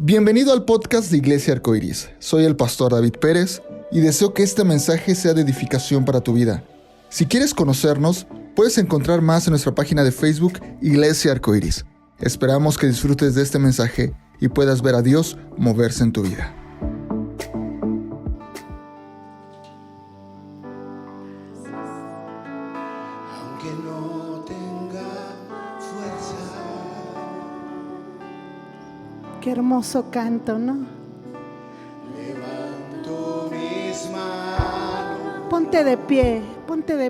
Bienvenido al podcast de Iglesia Arcoiris. Soy el pastor David Pérez y deseo que este mensaje sea de edificación para tu vida. Si quieres conocernos, puedes encontrar más en nuestra página de Facebook Iglesia Arcoiris. Esperamos que disfrutes de este mensaje y puedas ver a Dios moverse en tu vida. Aunque no tenga fuerza. Qué hermoso canto, ¿no? Levanto mis manos. Ponte de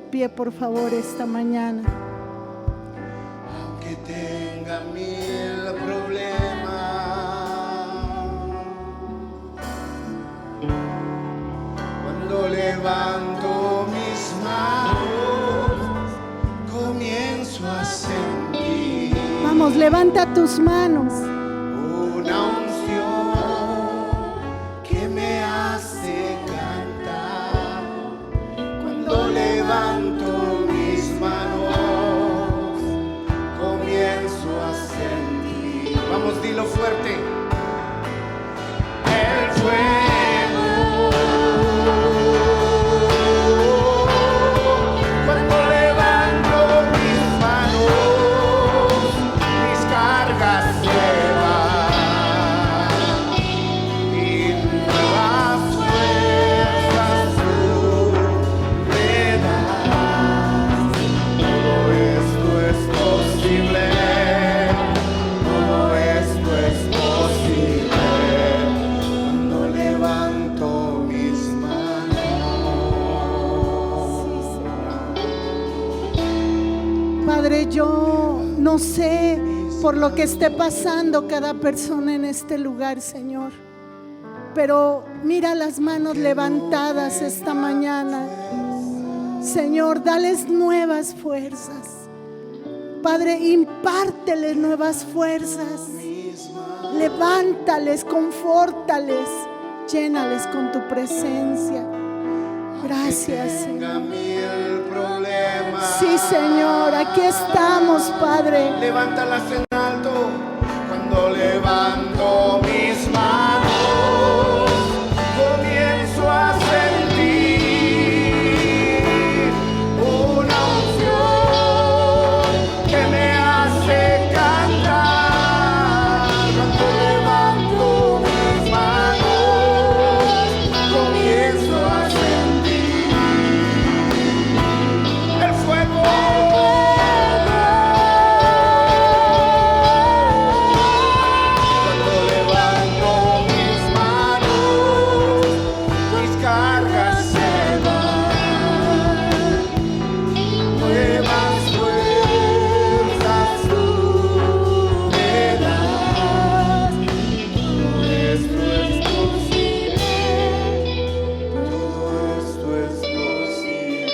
pie, por favor, esta mañana. Aunque tenga mil problemas. Cuando levanto mis manos, comienzo a sentir Vamos, levanta tus manos. una unción que me hace cantar. Cuando levanto mis manos, comienzo a sentir. Vamos, dilo fuerte. El fuego. Cuando levanto mis manos, mis cargas llevan y nuevas fuerzas tú me das. Todo esto es posible, todo esto es posible cuando levanto mis manos. Padre, yo no sé por lo que esté pasando cada persona en este lugar, Señor, pero mira las manos levantadas esta mañana. Señor, dales nuevas fuerzas. Padre, impárteles nuevas fuerzas. Levántales, confórtales, llénales con tu presencia. Gracias, Tenga Señor. mil problemas. Sí, Señor, aquí estamos, Padre. Levántalas en alto. Cuando levanto mis manos, comienzo a sentir una unción que me hace cantar. Cuando levanto mis manos, comienzo a sentir el fuego. Cuando levanto mis manos, mis cargas se van. Nuevas fuerzas tú me das. Todo esto es posible. Todo esto es posible.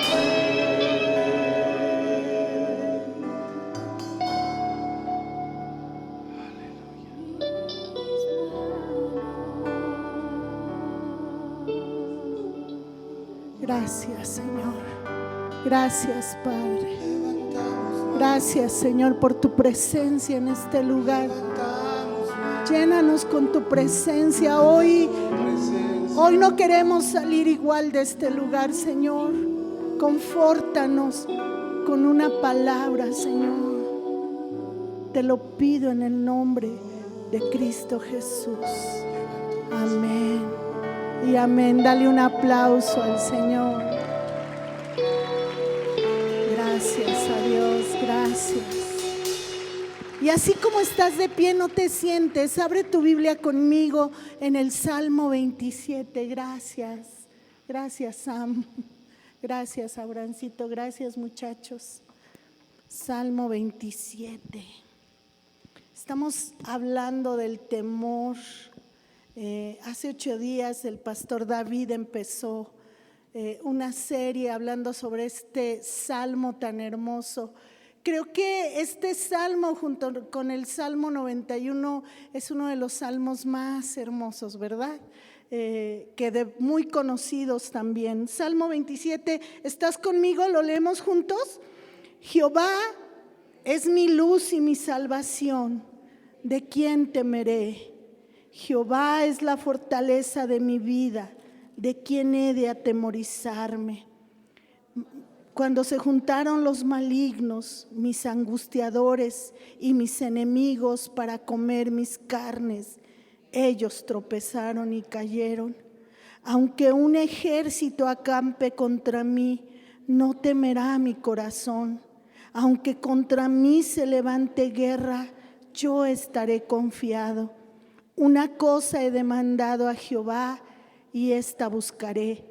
Gracias, Señor. Gracias, Padre. Gracias, Señor, por tu presencia en este lugar. Llénanos con tu presencia. Hoy no queremos salir igual de este lugar, Señor. Confórtanos con una palabra, Señor. Te lo pido en el nombre de Cristo Jesús. Amén y amén. Dale un aplauso al Señor. Gracias a Dios, gracias. Y así como estás de pie, no te sientes. Abre tu Biblia conmigo en el Salmo 27. Gracias. Gracias, Sam. Gracias, Abrancito. Gracias, muchachos. Salmo 27. Estamos hablando del temor. Hace 8 días el pastor David empezó una serie hablando sobre este salmo tan hermoso. Creo que este salmo junto con el Salmo 91 es uno de los salmos más hermosos, ¿verdad? Muy conocidos también. Salmo 27, ¿estás conmigo? ¿Lo leemos juntos? Jehová es mi luz y mi salvación, ¿de quién temeré? Jehová es la fortaleza de mi vida, ¿de quién he de atemorizarme? Cuando se juntaron los malignos, mis angustiadores y mis enemigos para comer mis carnes, ellos tropezaron y cayeron. Aunque un ejército acampe contra mí, no temerá mi corazón. Aunque contra mí se levante guerra, yo estaré confiado. Una cosa he demandado a Jehová y esta buscaré,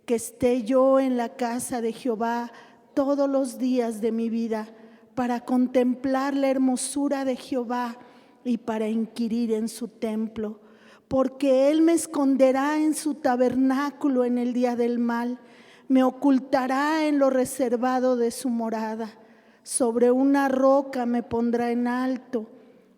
que esté yo en la casa de Jehová todos los días de mi vida, para contemplar la hermosura de Jehová y para inquirir en su templo. Porque Él me esconderá en su tabernáculo en el día del mal, me ocultará en lo reservado de su morada. Sobre una roca me pondrá en alto,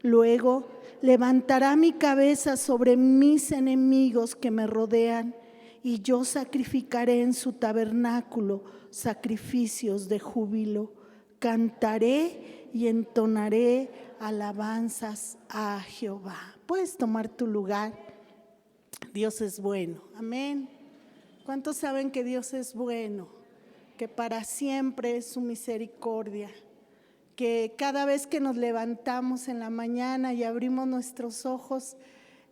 luego levantará mi cabeza sobre mis enemigos que me rodean, y yo sacrificaré en su tabernáculo sacrificios de júbilo. Cantaré y entonaré alabanzas a Jehová. Puedes tomar tu lugar. Dios es bueno. Amén. ¿Cuántos saben que Dios es bueno? Que para siempre es su misericordia. Que cada vez que nos levantamos en la mañana y abrimos nuestros ojos,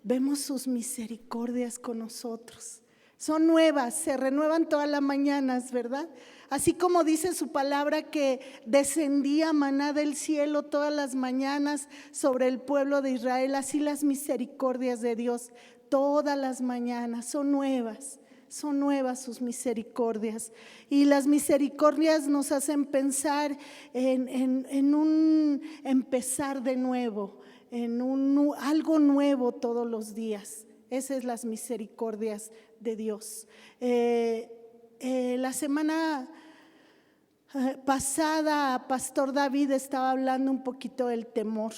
vemos sus misericordias con nosotros. Son nuevas, se renuevan todas las mañanas, ¿verdad? Así como dice su palabra que descendía maná del cielo todas las mañanas sobre el pueblo de Israel, así las misericordias de Dios todas las mañanas son nuevas sus misericordias. Y las misericordias nos hacen pensar en un empezar de nuevo, en algo nuevo todos los días. Esas son las misericordias de Dios. La semana pasada, Pastor David estaba hablando un poquito del temor.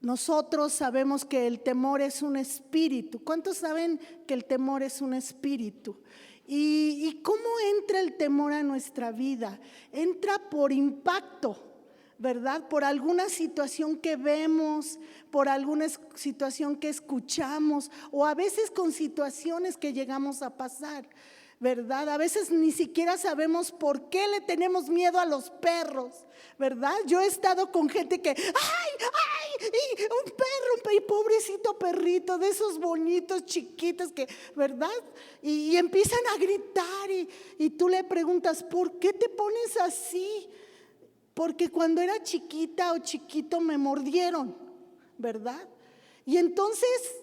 Nosotros sabemos que el temor es un espíritu. ¿Cuántos saben que el temor es un espíritu? ¿Y cómo entra el temor a nuestra vida? Entra por impacto, ¿verdad? Por alguna situación que vemos, por alguna situación que escuchamos, o a veces con situaciones que llegamos a pasar, ¿verdad? A veces ni siquiera sabemos por qué le tenemos miedo a los perros, ¿verdad? Yo he estado con gente que, y un perro, y pobrecito perrito, de esos bonitos chiquitos que, ¿verdad? Y empiezan a gritar y tú le preguntas, ¿por qué te pones así? Porque cuando era chiquita o chiquito me mordieron, ¿verdad? Y entonces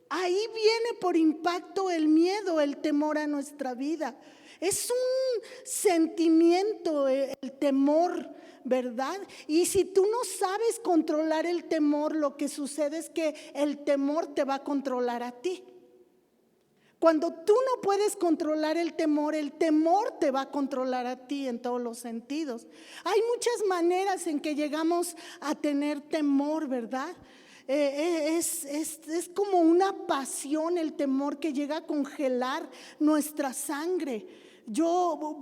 ahí viene por impacto el miedo, el temor a nuestra vida. Es un sentimiento, el temor, ¿verdad? Y si tú no sabes controlar el temor, lo que sucede es que el temor te va a controlar a ti. Cuando tú no puedes controlar el temor te va a controlar a ti en todos los sentidos. Hay muchas maneras en que llegamos a tener temor, ¿verdad? Es como una pasión, el temor que llega a congelar nuestra sangre. Yo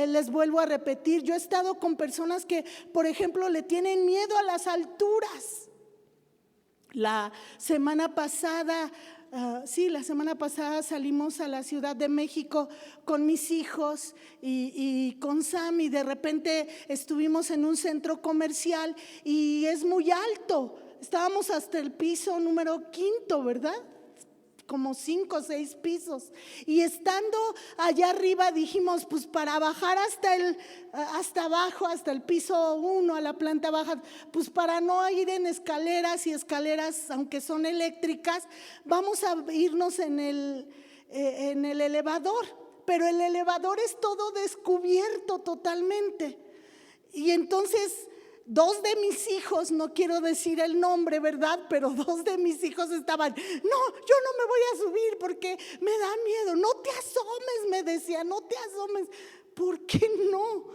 les vuelvo a repetir, yo he estado con personas que, por ejemplo, le tienen miedo a las alturas. La semana pasada salimos a la Ciudad de México con mis hijos y con Sam, y de repente estuvimos en un centro comercial y es muy alto. Estábamos hasta el piso número 5, ¿verdad? Como 5 o 6 pisos. Y estando allá arriba dijimos, pues para bajar hasta abajo, hasta el piso 1, a la planta baja, pues para no ir en escaleras, y escaleras, aunque son eléctricas, vamos a irnos en el elevador. Pero el elevador es todo descubierto totalmente. Y entonces 2 de mis hijos, no quiero decir el nombre, ¿verdad? Pero 2 de mis hijos estaban, no, yo no me voy a subir porque me da miedo. No te asomes, me decía, no te asomes. ¿Por qué no?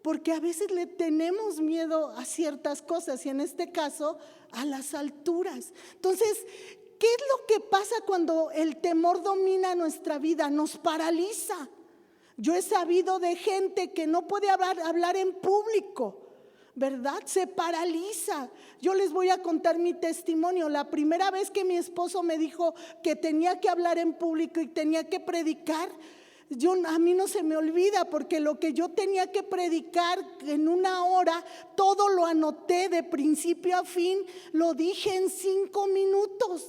Porque a veces le tenemos miedo a ciertas cosas, y en este caso a las alturas. Entonces, ¿qué es lo que pasa cuando el temor domina nuestra vida? Nos paraliza. Yo he sabido de gente que no puede hablar en público, ¿verdad? Se paraliza. Yo les voy a contar mi testimonio. La primera vez que mi esposo me dijo que tenía que hablar en público y tenía que predicar, a mí no se me olvida, porque lo que yo tenía que predicar en 1 hora, todo lo anoté de principio a fin, lo dije en 5 minutos.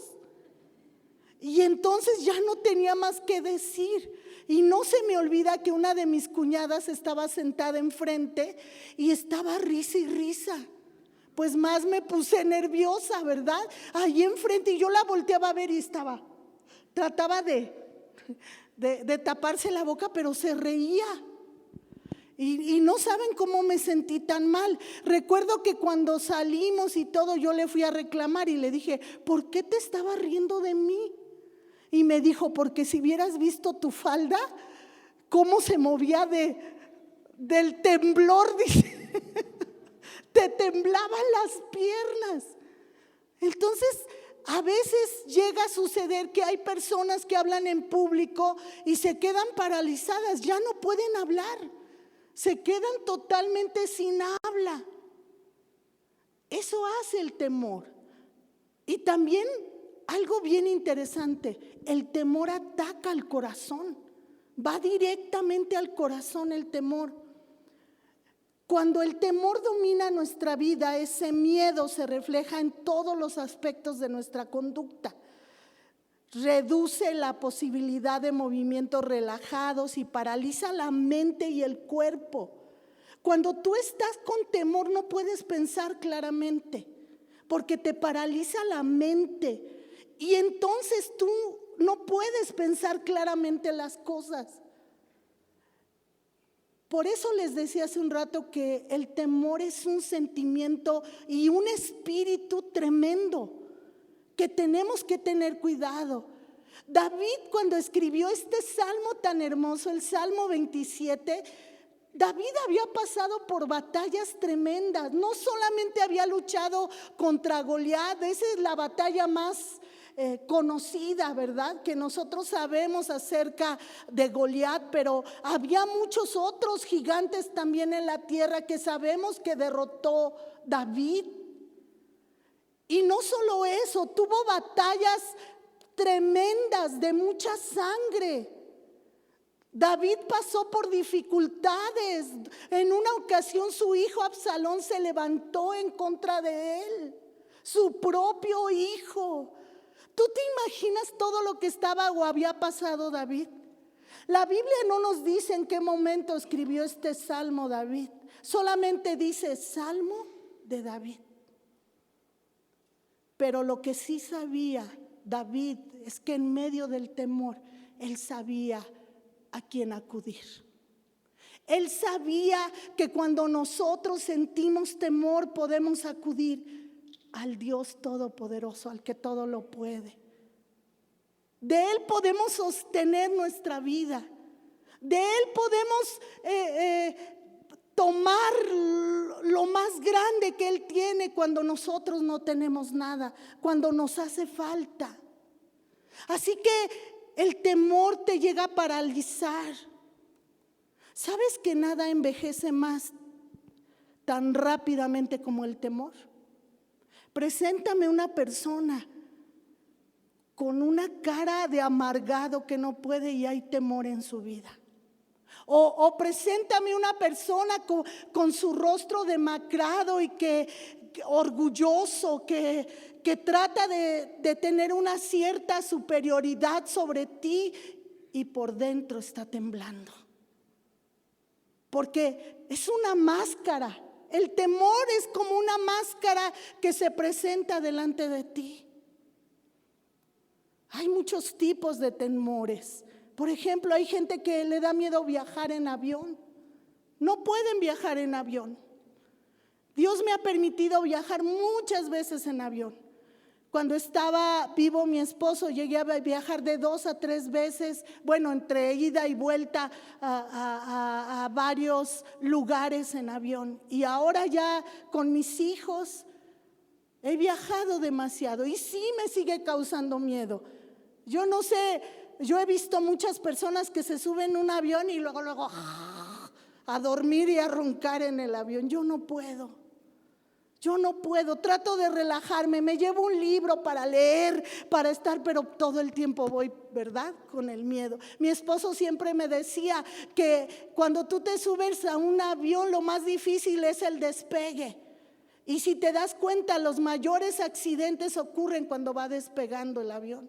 Y entonces ya no tenía más que decir. Y no se me olvida que una de mis cuñadas estaba sentada enfrente y estaba risa y risa. Pues más me puse nerviosa, ¿verdad? Ahí enfrente, y yo la volteaba a ver y trataba de taparse la boca, pero se reía. Y no saben cómo me sentí tan mal. Recuerdo que cuando salimos y todo, yo le fui a reclamar y le dije: ¿por qué te estabas riendo de mí? Y me dijo: porque si hubieras visto tu falda, cómo se movía del temblor, dice. Te temblaban las piernas. Entonces, a veces llega a suceder que hay personas que hablan en público y se quedan paralizadas, ya no pueden hablar, se quedan totalmente sin habla. Eso hace el temor. Y también algo bien interesante, el temor ataca al corazón, va directamente al corazón el temor. Cuando el temor domina nuestra vida, ese miedo se refleja en todos los aspectos de nuestra conducta. Reduce la posibilidad de movimientos relajados y paraliza la mente y el cuerpo. Cuando tú estás con temor, no puedes pensar claramente, porque te paraliza la mente. Y entonces tú no puedes pensar claramente las cosas. Por eso les decía hace un rato que el temor es un sentimiento y un espíritu tremendo que tenemos que tener cuidado. David, cuando escribió este salmo tan hermoso, el Salmo 27, David había pasado por batallas tremendas. No solamente había luchado contra Goliat, esa es la batalla más conocida, ¿verdad? Que nosotros sabemos acerca de Goliat, pero había muchos otros gigantes también en la tierra que sabemos que derrotó David. Y no solo eso, tuvo batallas tremendas de mucha sangre. David pasó por dificultades. En una ocasión su hijo Absalón se levantó en contra de él, su propio hijo. ¿Tú te imaginas todo lo que estaba o había pasado David? La Biblia no nos dice en qué momento escribió este salmo David. Solamente dice Salmo de David. Pero lo que sí sabía David es que en medio del temor, él sabía a quién acudir. Él sabía que cuando nosotros sentimos temor podemos acudir al Dios Todopoderoso, al que todo lo puede. De Él podemos sostener nuestra vida. De Él podemos tomar lo más grande que Él tiene cuando nosotros no tenemos nada, cuando nos hace falta. Así que el temor te llega a paralizar. ¿Sabes que nada envejece más tan rápidamente como el temor? Preséntame una persona con una cara de amargado que no puede y hay temor en su vida. O preséntame una persona con su rostro demacrado y que orgulloso, que trata de tener una cierta superioridad sobre ti y por dentro está temblando. Porque es una máscara. El temor es como una máscara que se presenta delante de ti. Hay muchos tipos de temores. Por ejemplo, hay gente que le da miedo viajar en avión. No pueden viajar en avión. Dios me ha permitido viajar muchas veces en avión. Cuando estaba vivo mi esposo, llegué a viajar de 2 a 3 veces, bueno, entre ida y vuelta a varios lugares en avión. Y ahora ya con mis hijos he viajado demasiado y sí me sigue causando miedo. Yo no sé, yo he visto muchas personas que se suben a un avión y luego a dormir y a roncar en el avión. Yo no puedo. Yo no puedo, trato de relajarme, me llevo un libro para leer, para estar, pero todo el tiempo voy, ¿verdad?, con el miedo. Mi esposo siempre me decía que cuando tú te subes a un avión, lo más difícil es el despegue. Y si te das cuenta, los mayores accidentes ocurren cuando va despegando el avión.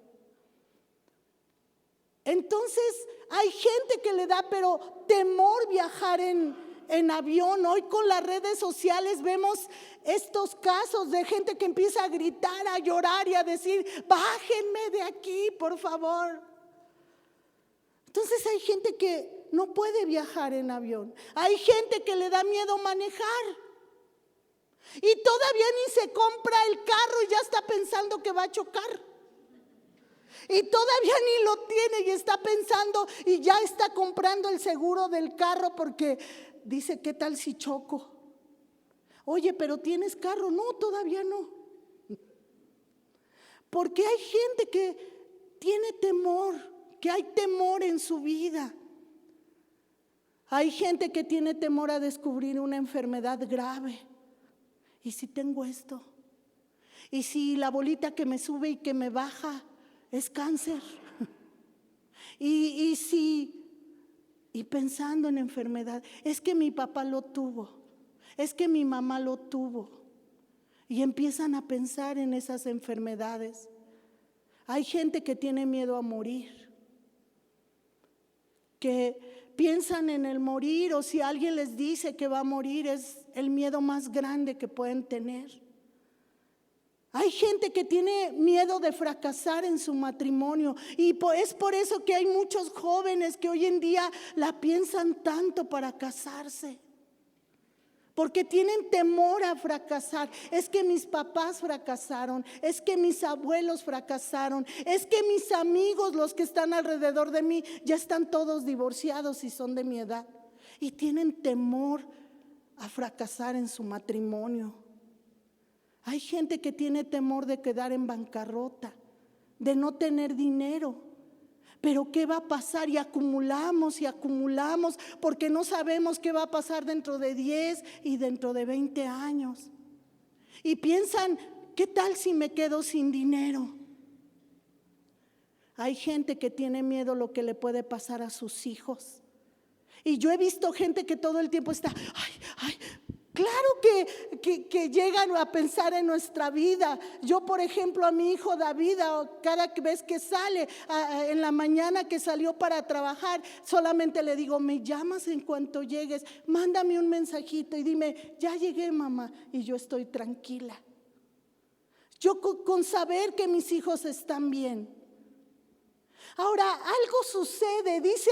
Entonces, hay gente que le da, pero temor viajar en avión. Hoy con las redes sociales vemos estos casos de gente que empieza a gritar, a llorar y a decir: bájenme de aquí, por favor. Entonces hay gente que no puede viajar en avión. Hay gente que le da miedo manejar. Y todavía ni se compra el carro y ya está pensando que va a chocar. Y todavía ni lo tiene y está pensando y ya está comprando el seguro del carro porque dice: ¿qué tal si choco? Oye, pero ¿tienes carro? No, todavía no. Porque hay gente que tiene temor, que hay temor en su vida. Hay gente que tiene temor a descubrir una enfermedad grave. ¿Y si tengo esto? ¿Y si la bolita que me sube y que me baja es cáncer? Y pensando en enfermedad, es que mi papá lo tuvo, es que mi mamá lo tuvo. Y empiezan a pensar en esas enfermedades. Hay gente que tiene miedo a morir, que piensan en el morir, o si alguien les dice que va a morir, es el miedo más grande que pueden tener. Hay gente que tiene miedo de fracasar en su matrimonio y es por eso que hay muchos jóvenes que hoy en día la piensan tanto para casarse. Porque tienen temor a fracasar. Es que mis papás fracasaron, es que mis abuelos fracasaron, es que mis amigos, los que están alrededor de mí, ya están todos divorciados y son de mi edad. Y tienen temor a fracasar en su matrimonio. Hay gente que tiene temor de quedar en bancarrota, de no tener dinero. Pero ¿qué va a pasar? Y acumulamos porque no sabemos qué va a pasar dentro de 10 y dentro de 20 años. Y piensan: ¿qué tal si me quedo sin dinero? Hay gente que tiene miedo lo que le puede pasar a sus hijos. Y yo he visto gente que todo el tiempo está: claro que llegan a pensar en nuestra vida. Yo, por ejemplo, a mi hijo David, cada vez que sale, en la mañana que salió para trabajar, solamente le digo: me llamas en cuanto llegues, mándame un mensajito y dime: ya llegué, mamá, y yo estoy tranquila. Yo con saber que mis hijos están bien. Ahora, algo sucede, dice: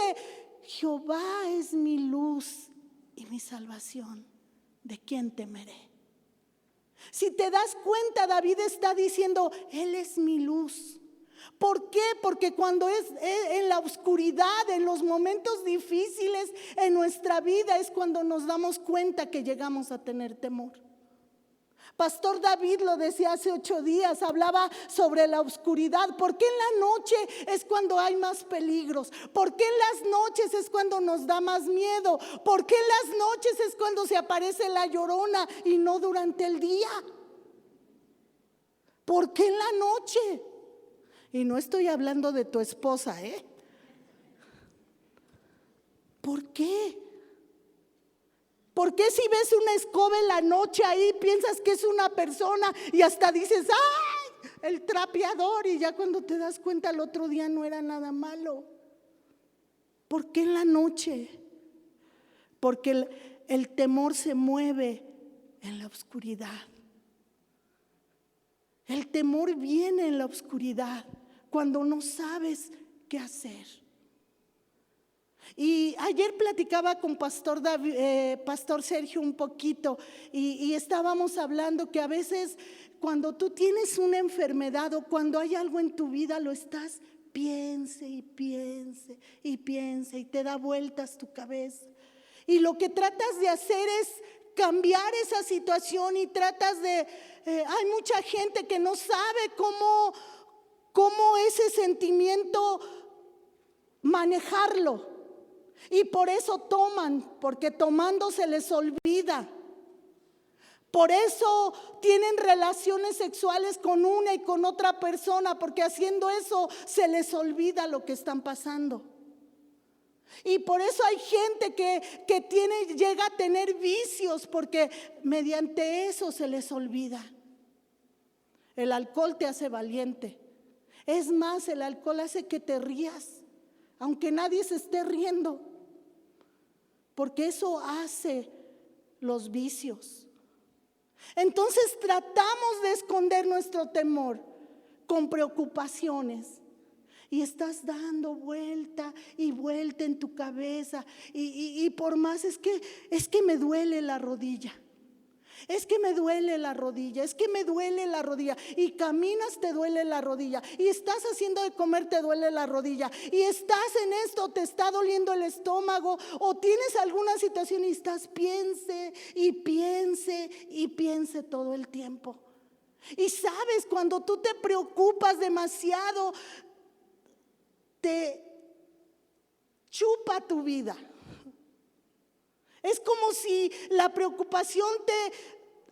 Jehová es mi luz y mi salvación. ¿De quién temeré? Si te das cuenta, David está diciendo: Él es mi luz. ¿Por qué? Porque cuando es en la oscuridad, en los momentos difíciles en nuestra vida, es cuando nos damos cuenta que llegamos a tener temor. Pastor David lo decía hace 8 días, hablaba sobre la oscuridad. ¿Por qué en la noche es cuando hay más peligros? ¿Por qué en las noches es cuando nos da más miedo? ¿Por qué en las noches es cuando se aparece la llorona y no durante el día? ¿Por qué en la noche? Y no estoy hablando de tu esposa, ¿eh? ¿Por qué? ¿Por qué si ves una escoba en la noche ahí piensas que es una persona y hasta dices: ¡ay! El trapeador, y ya cuando te das cuenta el otro día no era nada malo? ¿Por qué en la noche? Porque el temor se mueve en la oscuridad. El temor viene en la oscuridad cuando no sabes qué hacer. Y ayer platicaba con Pastor Sergio un poquito y estábamos hablando que a veces cuando tú tienes una enfermedad o cuando hay algo en tu vida, lo estás piense y te da vueltas tu cabeza. Y lo que tratas de hacer es cambiar esa situación y tratas de... hay mucha gente que no sabe cómo ese sentimiento manejarlo. Y por eso toman, porque tomando se les olvida. Por eso tienen relaciones sexuales con una y con otra persona, porque haciendo eso se les olvida lo que están pasando. Y por eso hay gente que llega a tener vicios, porque mediante eso se les olvida. El alcohol te hace valiente. Es más, el alcohol hace que te rías, aunque nadie se esté riendo, porque eso hace los vicios. Entonces tratamos de esconder nuestro temor con preocupaciones. Y estás dando vuelta y vuelta en tu cabeza. Y por más es que me duele la rodilla. Es que me duele la rodilla, es que me duele la rodilla. Y caminas, te duele la rodilla. Y estás haciendo de comer, te duele la rodilla. Y estás en esto, te está doliendo el estómago. O tienes alguna situación y estás piense y piense y piense todo el tiempo. Y sabes, cuando tú te preocupas demasiado, te chupa tu vida. Es como si la preocupación te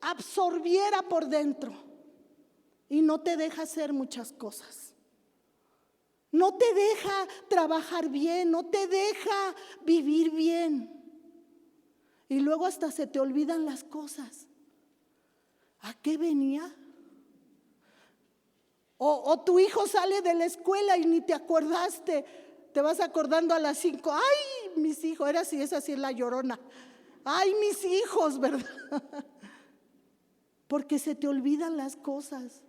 absorbiera por dentro y no te deja hacer muchas cosas. No te deja trabajar bien, no te deja vivir bien. Y luego hasta se te olvidan las cosas. ¿A qué venía? O tu hijo sale de la escuela y ni te acordaste. Te vas acordando a las 5. Ay, mis hijos, esa sí es la llorona. Ay, mis hijos, ¿verdad? Porque se te olvidan las cosas.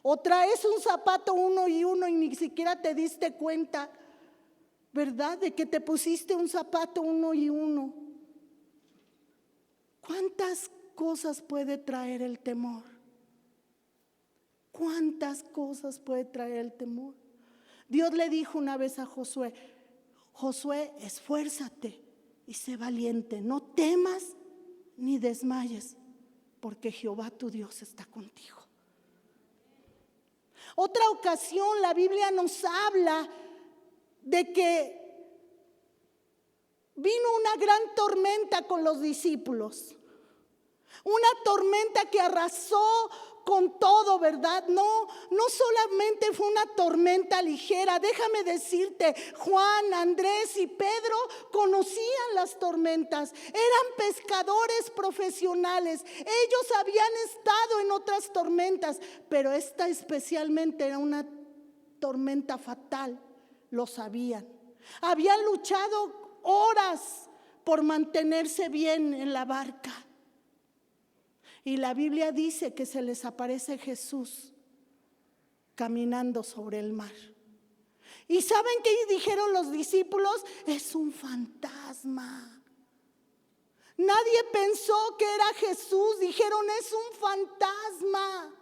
O traes un zapato uno y ni siquiera te diste cuenta, ¿verdad? De que te pusiste un zapato uno y uno. ¿Cuántas cosas puede traer el temor? ¿Cuántas cosas puede traer el temor? Dios le dijo una vez a Josué: Josué, esfuérzate y sé valiente, no temas ni desmayes, porque Jehová tu Dios está contigo. Otra ocasión la Biblia nos habla de que vino una gran tormenta con los discípulos. Una tormenta que arrasó con todo, ¿verdad? No solamente fue una tormenta ligera. Déjame decirte, Juan, Andrés y Pedro conocían las tormentas. Eran pescadores profesionales. Ellos habían estado en otras tormentas, pero esta especialmente era una tormenta fatal. Lo sabían. Habían luchado horas por mantenerse bien en la barca. Y la Biblia dice que se les aparece Jesús caminando sobre el mar. ¿Y saben qué dijeron los discípulos? Es un fantasma. Nadie pensó que era Jesús. Dijeron, es un fantasma.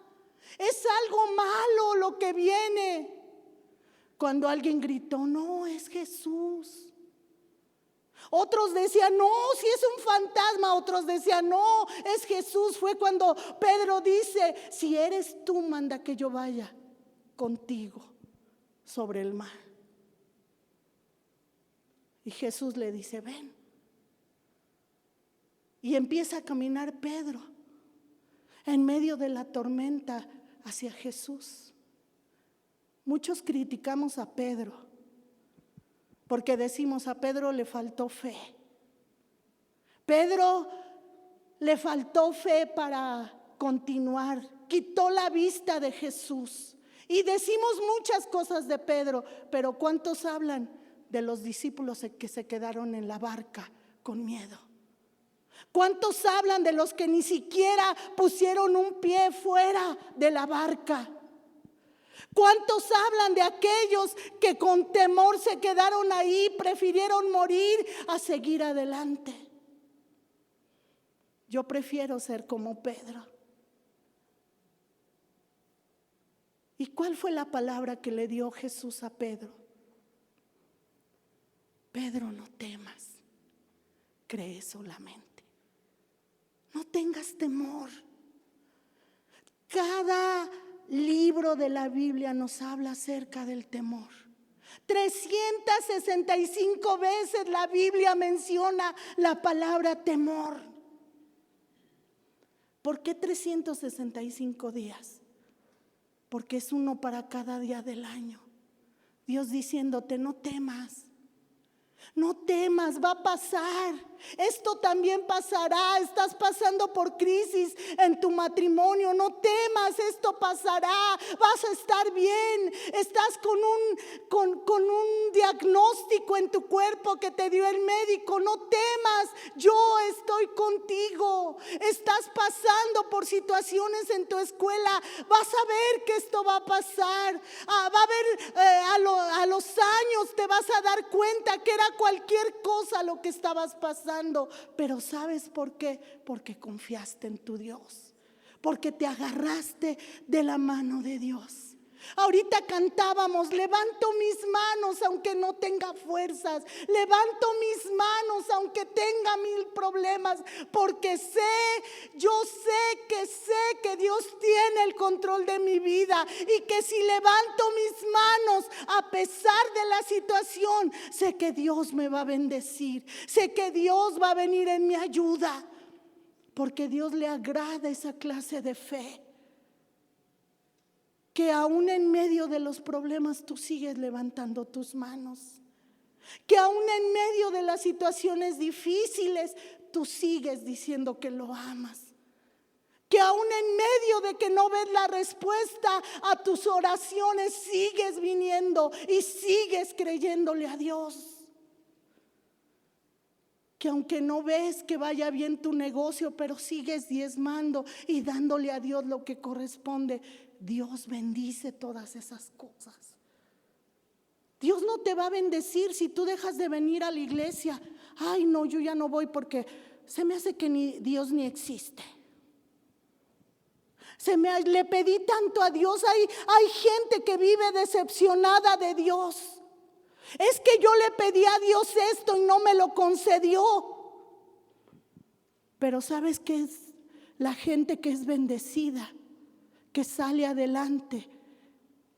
Es algo malo lo que viene. Cuando alguien gritó, no, es Jesús. Otros decían, no, si es un fantasma. Otros decían, no, es Jesús. Fue cuando Pedro dice, si eres tú, manda que yo vaya contigo sobre el mar. Y Jesús le dice, ven. Y empieza a caminar Pedro en medio de la tormenta hacia Jesús. Muchos criticamos a Pedro, porque decimos, a Pedro le faltó fe. Pedro le faltó fe para continuar. Quitó la vista de Jesús. Y decimos muchas cosas de Pedro, pero ¿cuántos hablan de los discípulos que se quedaron en la barca con miedo? ¿Cuántos hablan de los que ni siquiera pusieron un pie fuera de la barca? ¿Cuántos hablan de aquellos que con temor se quedaron ahí, prefirieron morir a seguir adelante? Yo prefiero ser como Pedro. ¿Y cuál fue la palabra que le dio Jesús a Pedro? Pedro, no temas, cree solamente. No tengas temor. Cada libro de la Biblia nos habla acerca del temor. 365 veces la Biblia menciona la palabra temor. ¿Por qué 365 días? Porque es uno para cada día del año. Dios diciéndote, no temas. No temas, va a pasar. Esto también pasará. Estás pasando por crisis en tu matrimonio. No temas, esto pasará. Vas a estar bien. Estás con un diagnóstico en tu cuerpo que te dio el médico. No temas, yo estoy contigo. Estás pasando por situaciones en tu escuela. Vas a ver que esto va a pasar. Va a haber a los años te vas a dar cuenta que era cualquier cosa lo que estabas pasando. Pero ¿sabes por qué? Porque confiaste en tu Dios, porque te agarraste de la mano de Dios. Ahorita cantábamos, levanto mis manos aunque no tenga fuerzas, levanto mis manos aunque tenga 1000 problemas, porque yo sé que Dios tiene el control de mi vida, y que si levanto mis manos a pesar de la situación, sé que Dios me va a bendecir, sé que Dios va a venir en mi ayuda, porque Dios le agrada esa clase de fe. Que aún en medio de los problemas tú sigues levantando tus manos. Que aún en medio de las situaciones difíciles tú sigues diciendo que lo amas. Que aún en medio de que no ves la respuesta a tus oraciones sigues viniendo y sigues creyéndole a Dios. Que aunque no ves que vaya bien tu negocio, pero sigues diezmando y dándole a Dios lo que corresponde. Dios bendice todas esas cosas. Dios no te va a bendecir si tú dejas de venir a la iglesia. Ay, no, yo ya no voy porque se me hace que Dios ni existe. Le pedí tanto a Dios. Hay gente que vive decepcionada de Dios. Es que yo le pedí a Dios esto y no me lo concedió. Pero ¿sabes qué es la gente que es bendecida? Que sale adelante,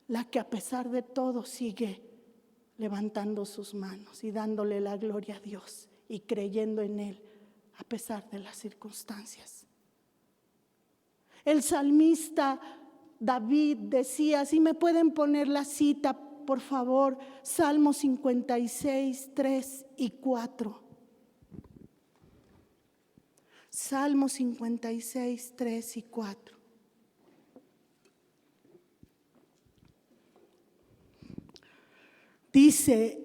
la que a pesar de todo sigue levantando sus manos y dándole la gloria a Dios y creyendo en Él a pesar de las circunstancias. El salmista David decía, si me pueden poner la cita, por favor, Salmo 56, 3 y 4. Salmo 56, 3 y 4. Dice,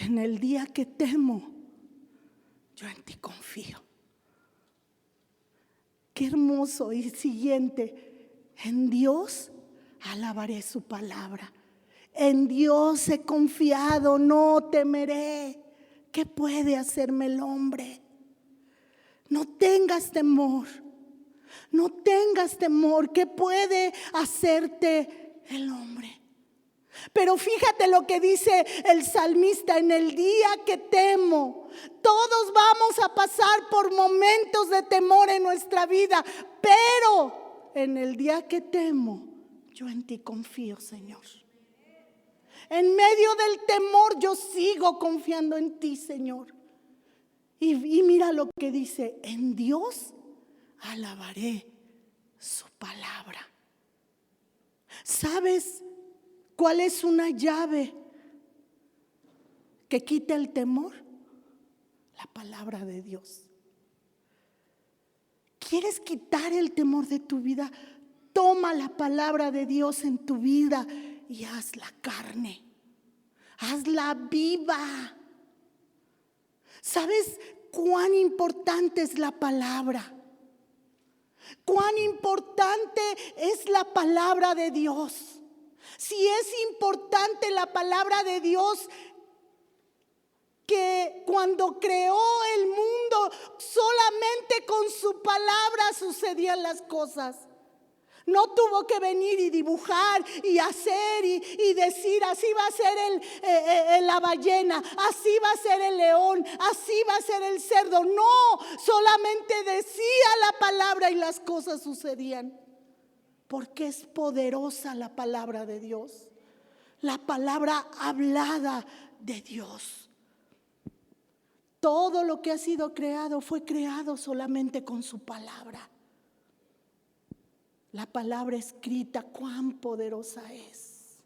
en el día que temo, yo en ti confío. Qué hermoso. Y siguiente, en Dios alabaré su palabra. En Dios he confiado, no temeré. ¿Qué puede hacerme el hombre? No tengas temor, no tengas temor. ¿Qué puede hacerte el hombre? Pero fíjate lo que dice el salmista, en el día que temo. Todos vamos a pasar por momentos de temor en nuestra vida, pero en el día que temo, yo en ti confío, Señor. En medio del temor yo sigo confiando en ti, Señor. Y mira lo que dice, en Dios alabaré su palabra. ¿Sabes cuál es una llave que quita el temor? La palabra de Dios. ¿Quieres quitar el temor de tu vida? Toma la palabra de Dios en tu vida y hazla carne, hazla viva. ¿Sabes cuán importante es la palabra? ¿Cuán importante es la palabra de Dios? Si es importante la palabra de Dios, que cuando creó el mundo, solamente con su palabra sucedían las cosas. No tuvo que venir y dibujar y hacer y decir, así va a ser la ballena, así va a ser el león, así va a ser el cerdo. No, solamente decía la palabra y las cosas sucedían. Porque es poderosa la palabra de Dios, la palabra hablada de Dios. Todo lo que ha sido creado fue creado solamente con su palabra. la palabra escrita, cuán poderosa es.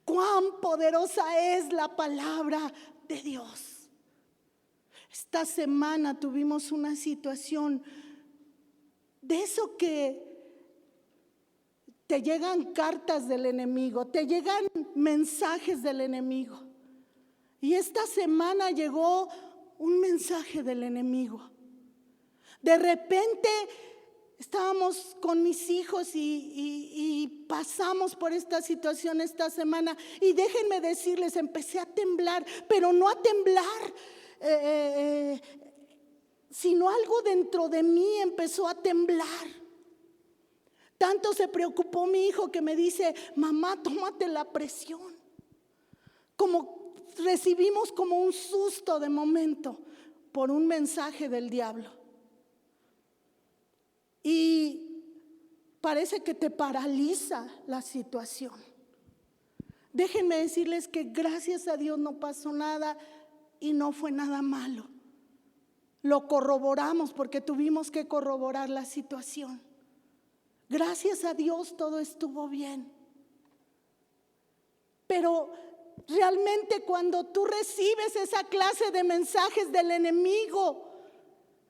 Cuán poderosa es la palabra de Dios. Esta semana tuvimos una situación de eso que te llegan cartas del enemigo, te llegan mensajes del enemigo. Y esta semana llegó un mensaje del enemigo. De repente estábamos con mis hijos y pasamos por esta situación esta semana. Y déjenme decirles, empecé a temblar, pero no a temblar, sino algo dentro de mí empezó a temblar. Tanto se preocupó mi hijo que me dice: mamá, tómate la presión. Como recibimos como un susto de momento por un mensaje del diablo. Y parece que te paraliza la situación. Déjenme decirles que gracias a Dios no pasó nada y no fue nada malo. Lo corroboramos porque tuvimos que corroborar la situación. Gracias a Dios todo estuvo bien. Pero realmente cuando tú recibes esa clase de mensajes del enemigo,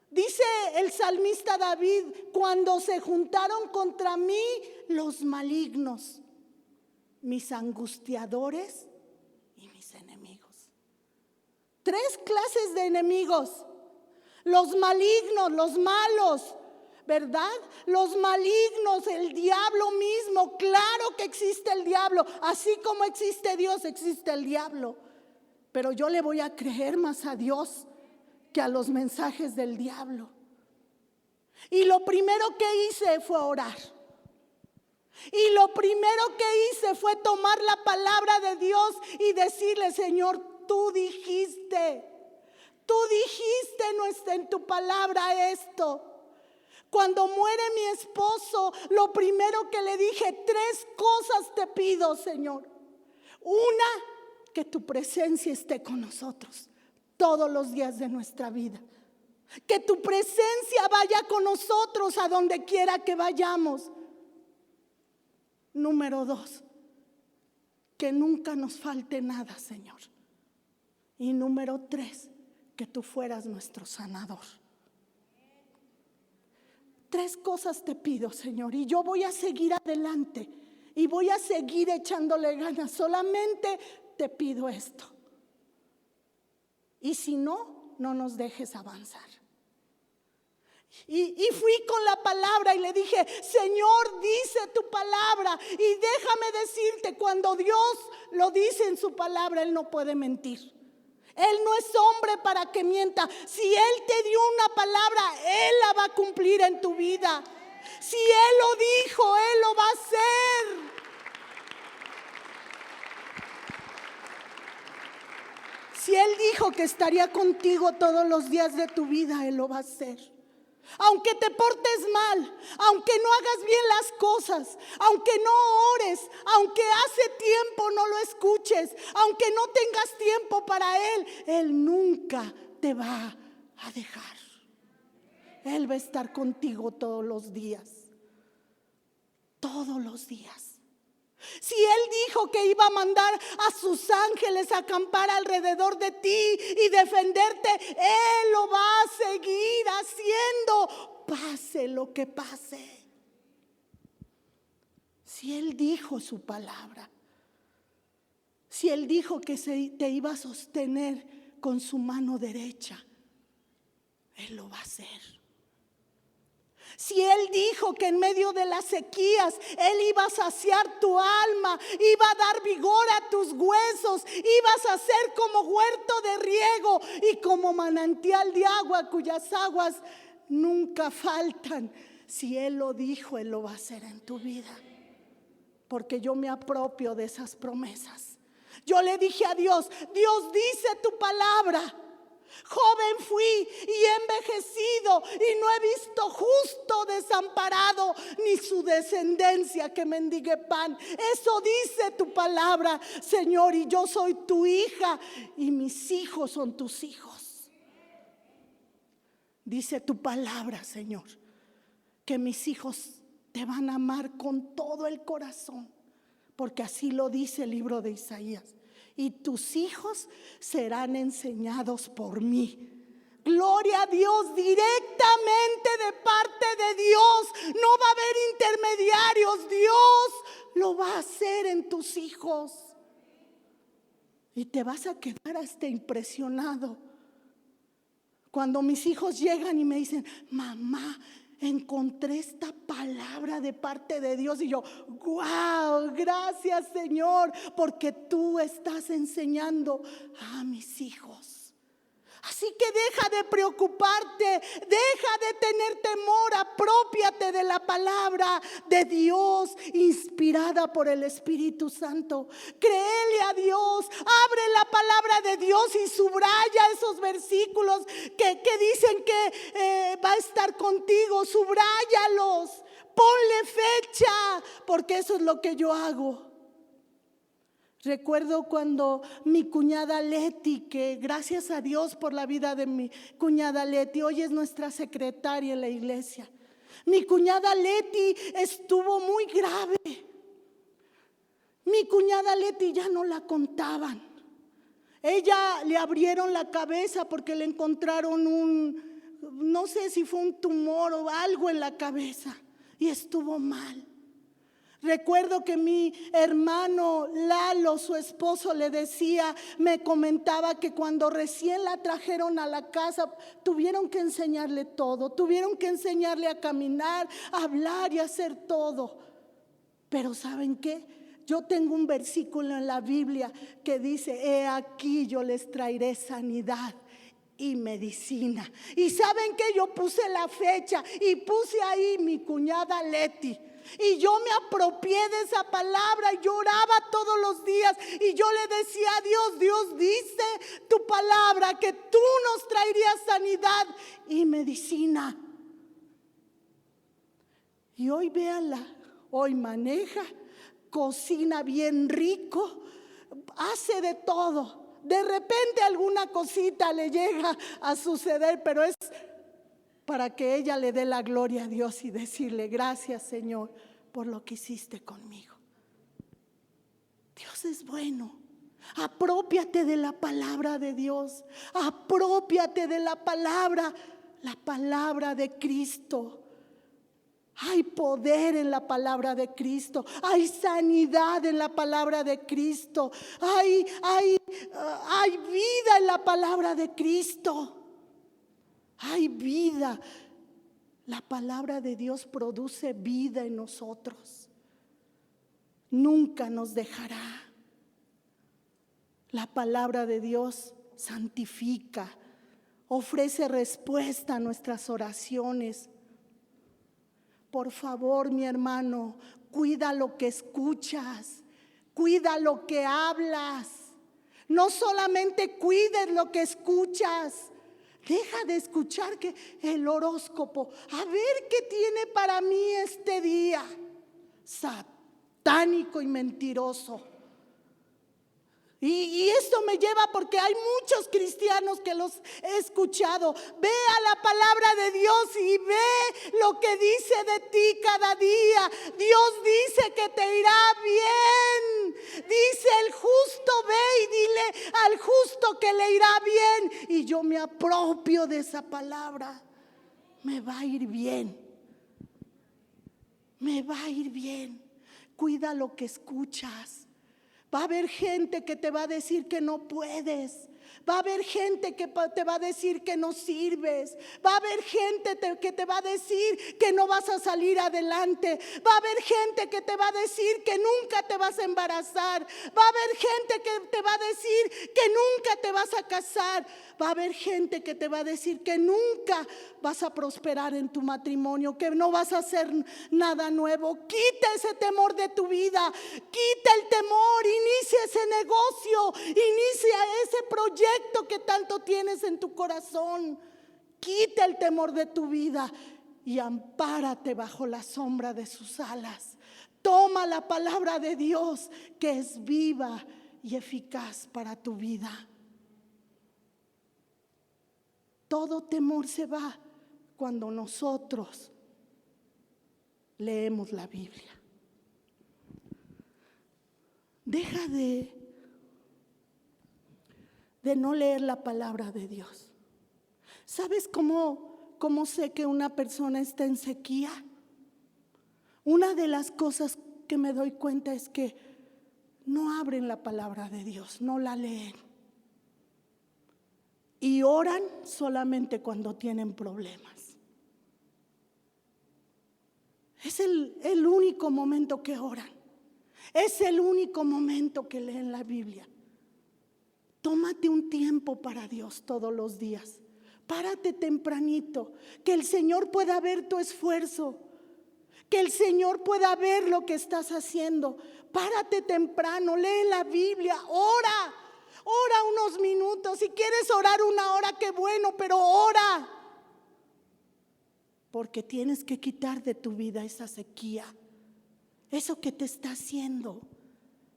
dice el salmista David: cuando se juntaron contra mí los malignos, mis angustiadores y mis enemigos. 3 clases de enemigos: los malignos, los malos, ¿verdad? Los malignos, el diablo mismo. Claro que existe el diablo, así como existe Dios, existe el diablo. Pero yo le voy a creer más a Dios que a los mensajes del diablo. Y lo primero que hice fue orar. Y lo primero que hice fue tomar la palabra de Dios y decirle: Señor, tú dijiste en tu palabra esto. Cuando muere mi esposo, lo primero que le dije: 3 cosas te pido, Señor. Una, que tu presencia esté con nosotros todos los días de nuestra vida. Que tu presencia vaya con nosotros a donde quiera que vayamos. Número 2, que nunca nos falte nada, Señor. Y número 3, que tú fueras nuestro sanador. 3 cosas te pido, Señor, y yo voy a seguir adelante y voy a seguir echándole ganas. Solamente te pido esto. Y si no, no nos dejes avanzar. Y fui con la palabra y le dije: Señor, dice tu palabra. Y déjame decirte, cuando Dios lo dice en su palabra, Él no puede mentir. Él no es hombre para que mienta. Si Él te dio una palabra, Él la va a cumplir en tu vida. Si Él lo dijo, Él lo va a hacer. Si Él dijo que estaría contigo todos los días de tu vida, Él lo va a hacer. Aunque te portes mal, aunque no hagas bien las cosas, aunque no ores, aunque hace tiempo no lo escuches, aunque no tengas tiempo para Él, Él nunca te va a dejar. Él va a estar contigo todos los días. Todos los días. Si Él dijo que iba a mandar a sus ángeles a acampar alrededor de ti y defenderte, Él lo va a seguir haciendo, pase lo que pase. Si Él dijo su palabra, si Él dijo que te iba a sostener con su mano derecha, Él lo va a hacer. Si Él dijo que en medio de las sequías Él iba a saciar tu alma, iba a dar vigor a tus huesos, ibas a ser como huerto de riego y como manantial de agua cuyas aguas nunca faltan. Si Él lo dijo, Él lo va a hacer en tu vida. Porque yo me apropio de esas promesas. Yo le dije a Dios: Dios, dice tu palabra. Joven fui y he envejecido y no he visto justo desamparado ni su descendencia que mendigue pan. Eso dice tu palabra, Señor, y yo soy tu hija y mis hijos son tus hijos. Dice tu palabra, Señor, que mis hijos te van a amar con todo el corazón, porque así lo dice el libro de Isaías. Y tus hijos serán enseñados por mí. Gloria a Dios, directamente de parte de Dios. No va a haber intermediarios. Dios lo va a hacer en tus hijos. Y te vas a quedar hasta impresionado cuando mis hijos llegan y me dicen: mamá, encontré esta palabra de parte de Dios. Y yo: wow, gracias Señor, porque tú estás enseñando a mis hijos. Así que deja de preocuparte, deja de tener temor, aprópiate de la palabra de Dios inspirada por el Espíritu Santo. Créele a Dios, abre la palabra de Dios y subraya esos versículos que dicen que va a estar contigo. Subráyalos, ponle fecha, porque eso es lo que yo hago. Recuerdo cuando mi cuñada Leti, que gracias a Dios por la vida de mi cuñada Leti, hoy es nuestra secretaria en la iglesia. Mi cuñada Leti estuvo muy grave. Mi cuñada Leti ya no la contaban. Ella le abrieron la cabeza porque le encontraron no sé si fue un tumor o algo en la cabeza, y estuvo mal. Recuerdo que mi hermano Lalo, su esposo, le decía, me comentaba que cuando recién la trajeron a la casa, tuvieron que enseñarle todo, tuvieron que enseñarle a caminar, a hablar y a hacer todo. Pero ¿saben qué? Yo tengo un versículo en la Biblia que dice: he aquí yo les traeré sanidad y medicina. Y ¿saben qué? Yo puse la fecha y puse ahí mi cuñada Leti. Y yo me apropié de esa palabra y lloraba todos los días. Y yo le decía a Dios: Dios dice tu palabra que tú nos traerías sanidad y medicina. Y hoy véanla, hoy maneja, cocina bien rico, hace de todo. De repente alguna cosita le llega a suceder, pero es para que ella le dé la gloria a Dios y decirle: gracias Señor por lo que hiciste conmigo. Dios es bueno. Aprópiate de la palabra de Dios. Aprópiate de la palabra de Cristo. Hay poder en la palabra de Cristo. Hay sanidad en la palabra de Cristo. Hay vida en la palabra de Cristo. Hay vida. La palabra de Dios produce vida en nosotros. Nunca nos dejará. La palabra de Dios santifica, ofrece respuesta a nuestras oraciones. Por favor, mi hermano, cuida lo que escuchas, cuida lo que hablas. No solamente cuides lo que escuchas. Deja de escuchar que el horóscopo, a ver qué tiene para mí este día. Satánico y mentiroso. Y esto me lleva, porque hay muchos cristianos que los he escuchado. Ve a la palabra de Dios y ve lo que dice de ti cada día. Dios dice que te irá bien. Dice el justo: ve y dile al justo que le irá bien. Y yo me apropio de esa palabra. Me va a ir bien. Me va a ir bien. Cuida lo que escuchas. Va a haber gente que te va a decir que no puedes. Va a haber gente que te va a decir que no sirves. Va a haber gente que te va a decir que no vas a salir adelante. Va a haber gente que te va a decir que nunca te vas a embarazar. Va a haber gente que te va a decir que nunca te vas a casar. Va a haber gente que te va a decir que nunca vas a prosperar en tu matrimonio, que no vas a hacer nada nuevo. Quita ese temor de tu vida. Quita el temor. Inicia ese negocio. Inicia ese proyecto que tanto tienes en tu corazón. Quita el temor de tu vida y ampárate bajo la sombra de sus alas. Toma la palabra de Dios, que es viva y eficaz para tu vida. Todo temor se va cuando nosotros leemos la Biblia. Deja de no leer la palabra de Dios. ¿Sabes cómo sé que una persona está en sequía? Una de las cosas que me doy cuenta es que no abren la palabra de Dios, no la leen. Y oran solamente cuando tienen problemas. Es el único momento que oran. Es el único momento que leen la Biblia. Tómate un tiempo para Dios todos los días. Párate tempranito, que el Señor pueda ver tu esfuerzo, que el Señor pueda ver lo que estás haciendo. Párate temprano, lee la Biblia, ora unos minutos. Si quieres orar 1 hora, qué bueno, pero ora. Porque tienes que quitar de tu vida esa sequía, eso que te está haciendo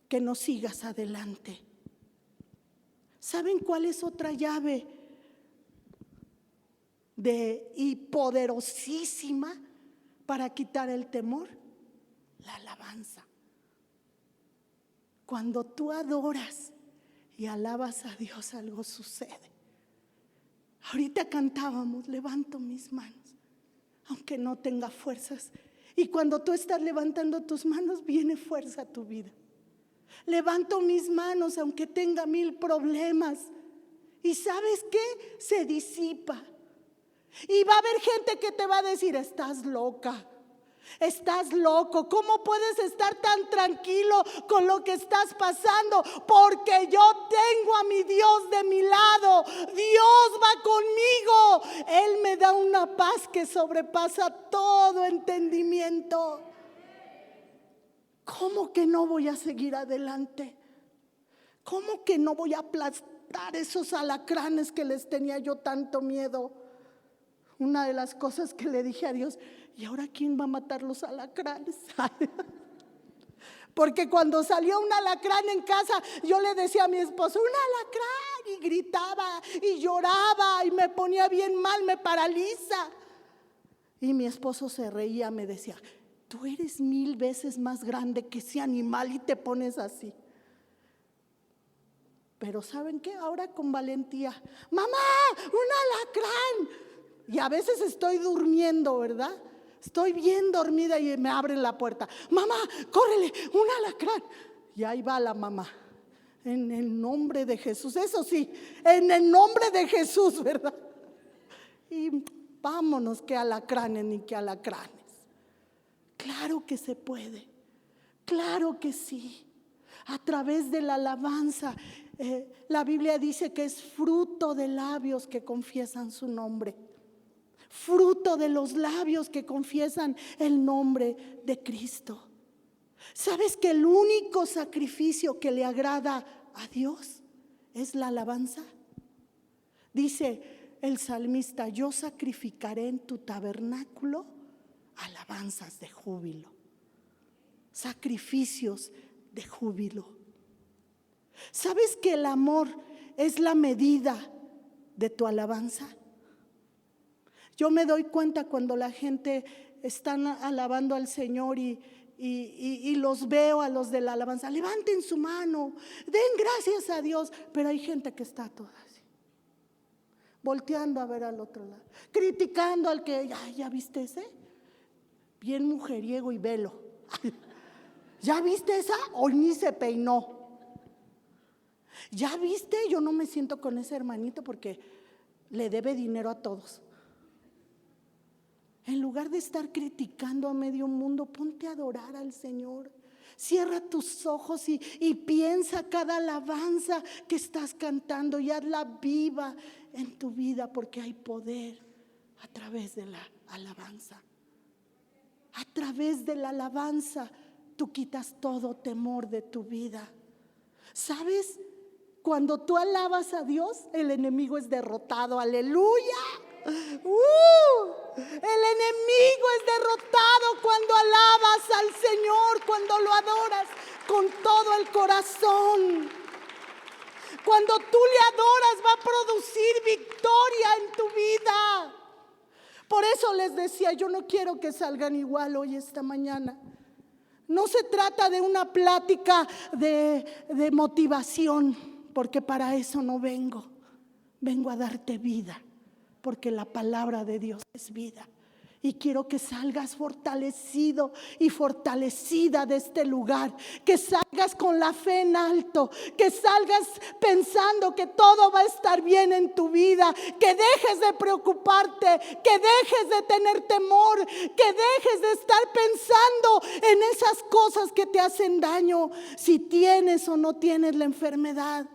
que no sigas adelante. ¿Saben cuál es otra llave y poderosísima para quitar el temor? La alabanza. Cuando tú adoras y alabas a Dios, algo sucede. Ahorita cantábamos, levanto mis manos, aunque no tenga fuerzas. Y cuando tú estás levantando tus manos, viene fuerza a tu vida. Levanto mis manos aunque tenga 1000 problemas. ¿Y sabes qué? Se disipa. Y va a haber gente que te va a decir: estás loca, estás loco. ¿Cómo puedes estar tan tranquilo con lo que estás pasando? Porque yo tengo a mi Dios de mi lado. Dios va conmigo. Él me da una paz que sobrepasa todo entendimiento. ¿Cómo que no voy a seguir adelante? ¿Cómo que no voy a aplastar esos alacranes que les tenía yo tanto miedo? Una de las cosas que le dije a Dios: ¿y ahora quién va a matar los alacranes? Porque cuando salió un alacrán en casa, yo le decía a mi esposo: un alacrán, y gritaba y lloraba y me ponía bien mal, me paraliza. Y mi esposo se reía, me decía: tú eres 1000 veces más grande que ese animal y te pones así. Pero ¿saben qué? Ahora con valentía: mamá, un alacrán. Y a veces estoy durmiendo, ¿verdad? Estoy bien dormida y me abren la puerta: mamá, córrele, un alacrán. Y ahí va la mamá: en el nombre de Jesús. Eso sí, en el nombre de Jesús, ¿verdad? Y vámonos, que alacranes ni que alacranes. Claro que se puede, claro que sí. A través de la alabanza, la Biblia dice que es fruto de labios que confiesan su nombre. Fruto de los labios que confiesan el nombre de Cristo. ¿Sabes que el único sacrificio que le agrada a Dios es la alabanza? Dice el salmista: yo sacrificaré en tu tabernáculo alabanzas de júbilo. Sacrificios de júbilo. ¿Sabes que el amor es la medida de tu alabanza? Yo me doy cuenta cuando la gente está alabando al Señor y los veo a los de la alabanza: levanten su mano, den gracias a Dios. Pero hay gente que está toda así, volteando a ver al otro lado, criticando al que: ¿ya viste ese? Bien mujeriego y velo. ¿Ya viste esa? Hoy ni se peinó. ¿Ya viste? Yo no me siento con ese hermanito porque le debe dinero a todos. En lugar de estar criticando a medio mundo, ponte a adorar al Señor. Cierra tus ojos y piensa cada alabanza que estás cantando y hazla viva en tu vida, porque hay poder a través de la alabanza. A través de la alabanza tú quitas todo temor de tu vida. ¿Sabes? Cuando tú alabas a Dios, el enemigo es derrotado. ¡Aleluya! El enemigo es derrotado cuando alabas al Señor, cuando lo adoras con todo el corazón. Cuando tú le adoras, va a producir victoria en tu vida. Por eso les decía, yo no quiero que salgan igual hoy esta mañana. No se trata de una plática de motivación, porque para eso no vengo. Vengo a darte vida, porque la palabra de Dios es vida. Y quiero que salgas fortalecido y fortalecida de este lugar, que salgas con la fe en alto, que salgas pensando que todo va a estar bien en tu vida, que dejes de preocuparte, que dejes de tener temor, que dejes de estar pensando en esas cosas que te hacen daño, si tienes o no tienes la enfermedad.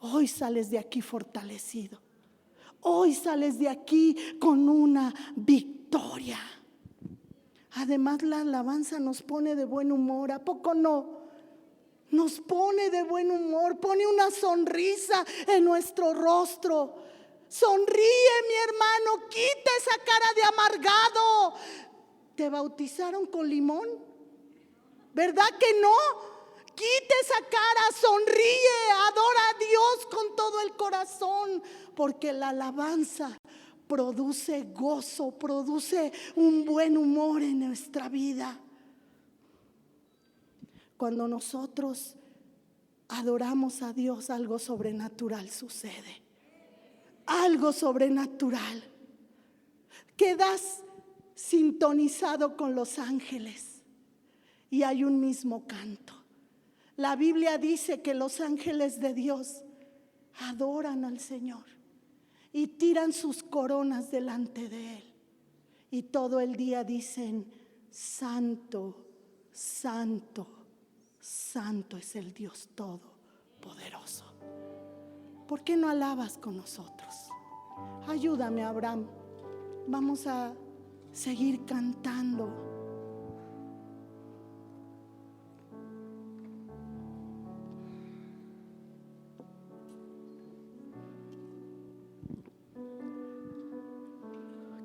Hoy sales de aquí fortalecido. Hoy sales de aquí con una victoria. Además, la alabanza nos pone de buen humor. ¿A poco no? Nos pone de buen humor, pone una sonrisa en nuestro rostro. Sonríe, mi hermano, quita esa cara de amargado. ¿Te bautizaron con limón? ¿Verdad que no? Quita esa cara, sonríe, adora a Dios con todo el corazón, porque la alabanza produce gozo, produce un buen humor en nuestra vida. Cuando nosotros adoramos a Dios, algo sobrenatural sucede. Algo sobrenatural. Quedas sintonizado con los ángeles y hay un mismo canto. La Biblia dice que los ángeles de Dios adoran al Señor y tiran sus coronas delante de Él. Y todo el día dicen: Santo, Santo, Santo es el Dios Todopoderoso. ¿Por qué no alabas con nosotros? Ayúdame, Abraham. Vamos a seguir cantando.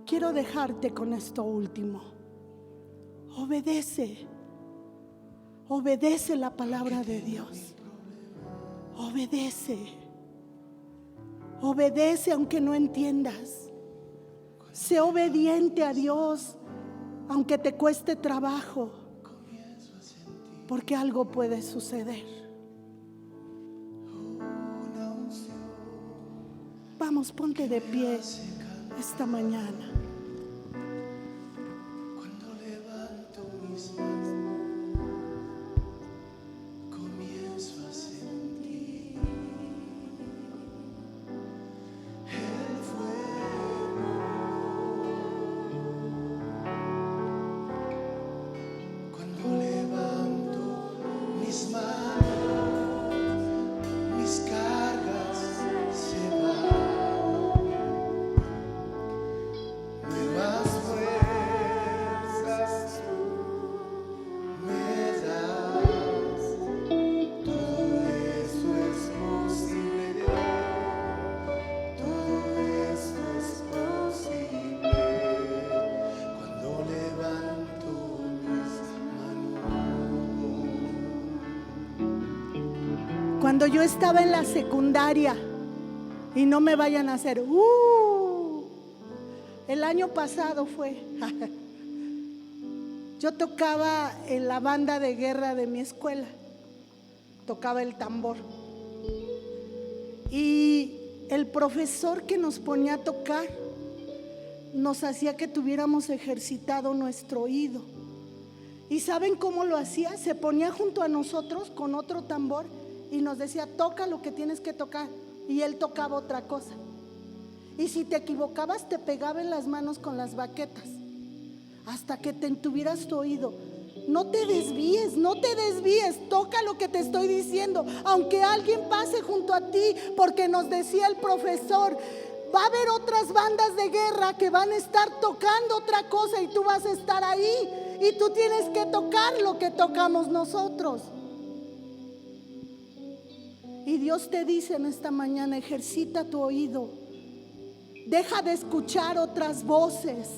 Quiero dejarte con esto último. Obedece. Obedece la palabra de Dios. Obedece. Obedece aunque no entiendas. Sé obediente a Dios aunque te cueste trabajo, porque algo puede suceder. Vamos, ponte de pie esta mañana. Cuando levanto mis manos, comienzo a sentir el fuego. Cuando levanto mis manos, mis cargas se van. Nuevas fuerzas me das, todo eso es posible, todo esto es posible, cuando levanto mis manos. Cuando yo estaba en la secundaria, y no me vayan a hacer el año pasado fue. Yo tocaba en la banda de guerra de mi escuela, tocaba el tambor. Y el profesor que nos ponía a tocar nos hacía que tuviéramos ejercitado nuestro oído. ¿Y saben cómo lo hacía? Se ponía junto a nosotros con otro tambor y nos decía: toca lo que tienes que tocar. Y él tocaba otra cosa. Y si te equivocabas, te pegaba en las manos con las baquetas hasta que te entuvieras tu oído. No te desvíes, no te desvíes. Toca lo que te estoy diciendo, aunque alguien pase junto a ti, porque nos decía el profesor: va a haber otras bandas de guerra que van a estar tocando otra cosa y tú vas a estar ahí, y tú tienes que tocar lo que tocamos nosotros. Y Dios te dice en esta mañana: ejercita tu oído. Deja de escuchar otras voces.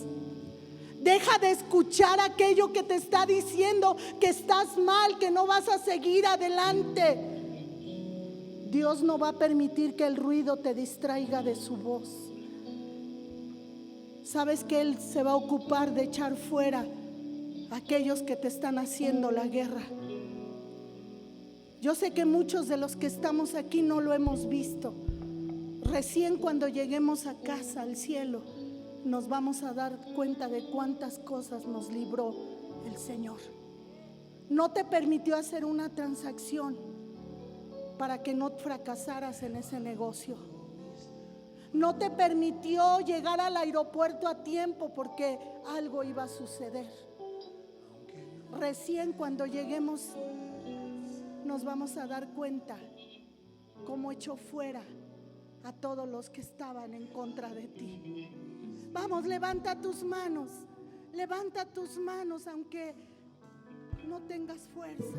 Deja de escuchar aquello que te está diciendo que estás mal, que no vas a seguir adelante. Dios no va a permitir que el ruido te distraiga de su voz. sabes que Él se va a ocupar de echar fuera a aquellos que te están haciendo la guerra. Yo sé que muchos de los que estamos aquí no lo hemos visto. Recién cuando lleguemos a casa, al cielo, nos vamos a dar cuenta de cuántas cosas nos libró el Señor. No te permitió hacer una transacción para que no fracasaras en ese negocio. No te permitió llegar al aeropuerto a tiempo porque algo iba a suceder. Recién cuando lleguemos nos vamos a dar cuenta cómo echó fuera a todos los que estaban en contra de ti. Vamos, levanta tus manos aunque no tengas fuerzas.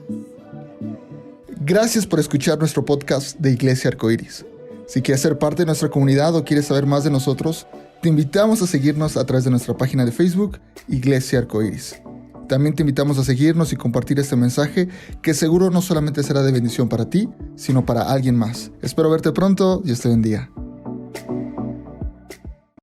Gracias por escuchar nuestro podcast de Iglesia Arcoíris. Si quieres ser parte de nuestra comunidad o quieres saber más de nosotros, te invitamos a seguirnos a través de nuestra página de Facebook, Iglesia Arcoíris. También te invitamos a seguirnos y compartir este mensaje que seguro no solamente será de bendición para ti, sino para alguien más. Espero verte pronto. Dios te bendiga.